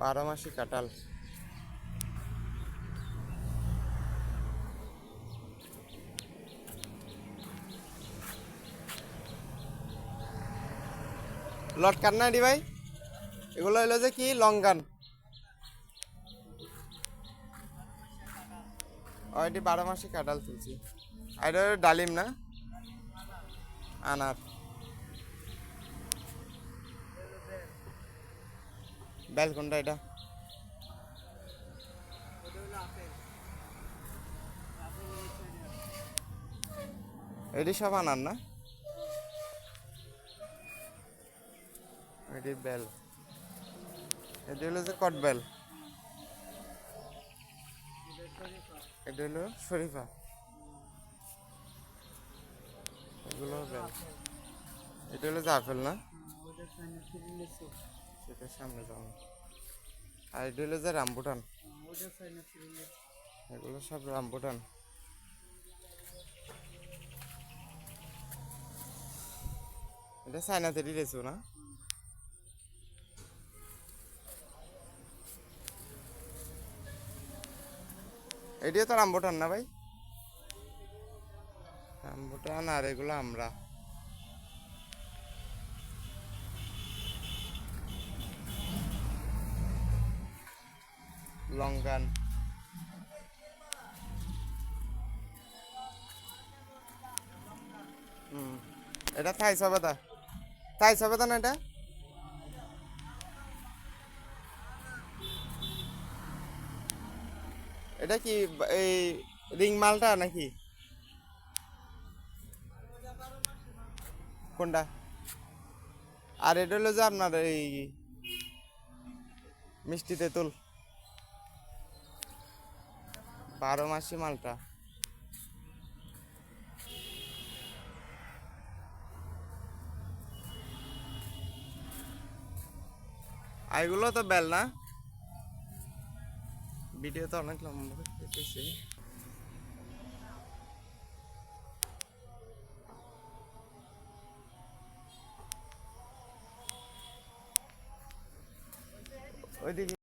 বারোমাসি কাঁঠাল। লটকান না এটি ভাই, এগুলো হইলো যে কি লঙ্গান। এটি 12 মাসি কাঁঠাল তুলছি। আর এটা হলো ডালিম না, আনার। বেল কোনটা এটা? এটি সব আনার না, এটি বেল। এটি হলো যে কট বেল, এটি হলো শরীফা, এগুলো বেল। এটা হলো যে আপেল না, সেটার সামনে যাও। আর এটা হলো যে রামবুটান, এগুলো সব রামবুটান। এটা চাইনাতে দিয়েছো না? এটিও তো রামবুটান না ভাই? রামবুটান আর এগুলো আমরা। লঙ্গান। এটা থাই সবেদা, থাই সবেদা না এটা? এটা কি এই রিং মালটা নাকি কোনটা? আর এটা হলো যে আপনার এই মিষ্টি তেঁতুল, 12 মাসি মালটা। আর এগুলো তো বেল না? ভিডিও তো অনেক লম্বা দেখতেছি। ওইদিকে